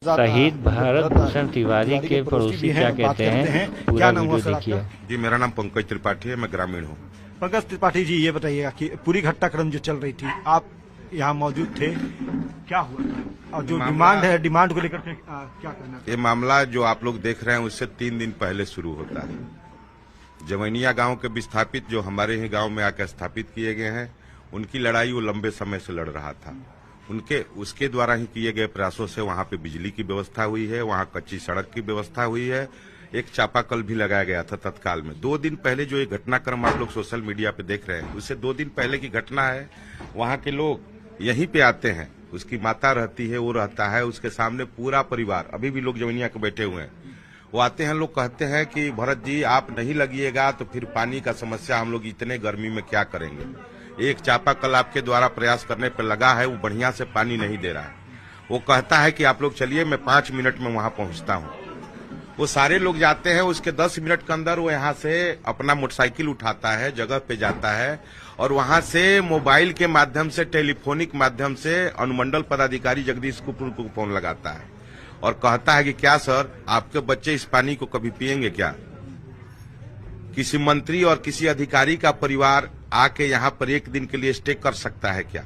शहीद भारत भूषण तिवारी के पड़ोसी क्या कहते हैं, पूरा वीडियो देखिए। जी, मेरा नाम पंकज त्रिपाठी है, मैं ग्रामीण हूँ। पंकज त्रिपाठी जी, ये बताइएगा कि पूरी घटनाक्रम जो चल रही थी, आप यहाँ मौजूद थे, क्या हुआ था और जो डिमांड को लेकर क्या कहना? ये मामला जो आप लोग देख रहे हैं उससे 3 दिन पहले शुरू होता है। जवैनिया गांव के विस्थापित जो हमारे ही गांव में आकर स्थापित किए गए हैं, उनकी लड़ाई वो लंबे समय से लड़ रहा था। उसके द्वारा ही किए गए प्रयासों से वहां पे बिजली की व्यवस्था हुई है, वहां कच्ची सड़क की व्यवस्था हुई है, एक चापाकल भी लगाया गया था तत्काल में। 2 दिन पहले जो ये घटनाक्रम आप लोग सोशल मीडिया पे देख रहे हैं, उससे 2 दिन पहले की घटना है। वहां के लोग यहीं पे आते हैं, उसकी माता रहती है, वो रहता है, उसके सामने पूरा परिवार, अभी भी लोग जवैनिया के बैठे हुए हैं। वो आते हैं, लोग कहते हैं कि भरत जी आप नहीं लगिएगा तो फिर पानी का समस्या हम लोग इतने गर्मी में क्या करेंगे। एक चापाकल आपके द्वारा प्रयास करने पर लगा है, वो बढ़िया से पानी नहीं दे रहा है। वो कहता है कि आप लोग चलिए, मैं 5 मिनट में वहां पहुंचता हूं। वो सारे लोग जाते हैं, उसके 10 मिनट के अंदर वो यहाँ से अपना मोटरसाइकिल उठाता है, जगह पे जाता है और वहां से मोबाइल के माध्यम से, टेलीफोनिक माध्यम से अनुमंडल पदाधिकारी जगदीश कुपुर को फोन लगाता है और कहता है कि क्या सर, आपके बच्चे इस पानी को कभी पिएंगे क्या? किसी मंत्री और किसी अधिकारी का परिवार आके यहाँ पर 1 दिन के लिए स्टे कर सकता है क्या?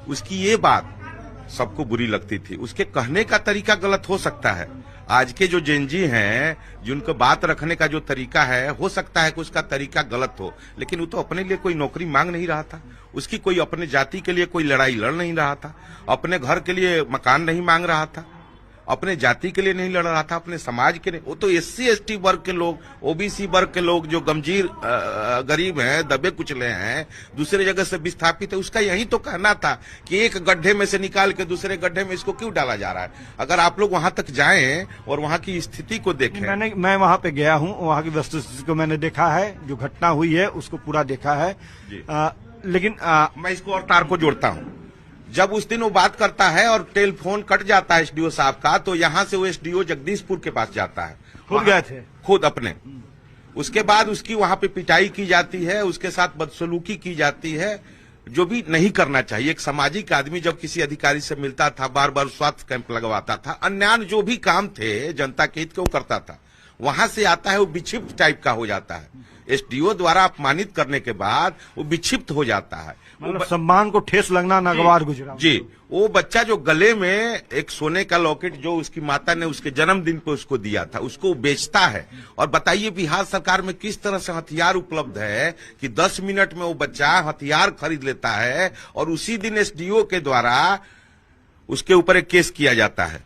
उसकी ये बात सबको बुरी लगती थी। उसके कहने का तरीका गलत हो सकता है। आज के जो जेनजी हैं, जिनको बात रखने का जो तरीका है, हो सकता है कि उसका तरीका गलत हो, लेकिन वो तो अपने लिए कोई नौकरी मांग नहीं रहा था, उसकी कोई अपने जाति के लिए कोई लड़ाई लड़ नहीं रहा था, अपने घर के लिए मकान नहीं मांग रहा था, अपने जाति के लिए नहीं लड़ रहा था, अपने समाज के लिए। वो तो SC ST वर्ग के लोग, OBC वर्ग के लोग जो गमजीर गरीब हैं, दबे कुचले हैं, दूसरे जगह से विस्थापित है, उसका यही तो कहना था कि एक गड्ढे में से निकाल के दूसरे गड्ढे में इसको क्यों डाला जा रहा है। अगर आप लोग वहां तक जाएं और वहां की स्थिति को देखें। मैं वहां पे गया हूं, वहां की वस्तुस्थिति को मैंने देखा है, जो घटना हुई है उसको पूरा देखा है। लेकिन मैं इसको और तार को जोड़ता हूं। जब उस दिन वो बात करता है और टेलीफोन कट जाता है SDO साहब का, तो यहाँ से वो SDO जगदीशपुर के पास जाता है, खुद गए थे, खुद अपने। उसके बाद उसकी वहां पे पिटाई की जाती है, उसके साथ बदसलूकी की जाती है, जो भी नहीं करना चाहिए। एक सामाजिक आदमी जब किसी अधिकारी से मिलता था, बार बार स्वास्थ्य कैंप लगवाता था, अन्य जो भी काम थे जनता के हित के वो करता था, वहां से आता है वो विक्षिप्त टाइप का हो जाता है। SDO द्वारा अपमानित करने के बाद वो विक्षिप्त हो जाता है, मतलब सम्मान को ठेस लगना नागवार गुजरा। जी, वो बच्चा जो गले में एक सोने का लॉकेट जो उसकी माता ने उसके जन्मदिन पे उसको दिया था, उसको बेचता है। और बताइए बिहार सरकार में किस तरह से हथियार उपलब्ध है कि 10 मिनट में वो बच्चा हथियार खरीद लेता है और उसी दिन SDO के द्वारा उसके ऊपर एक केस किया जाता है।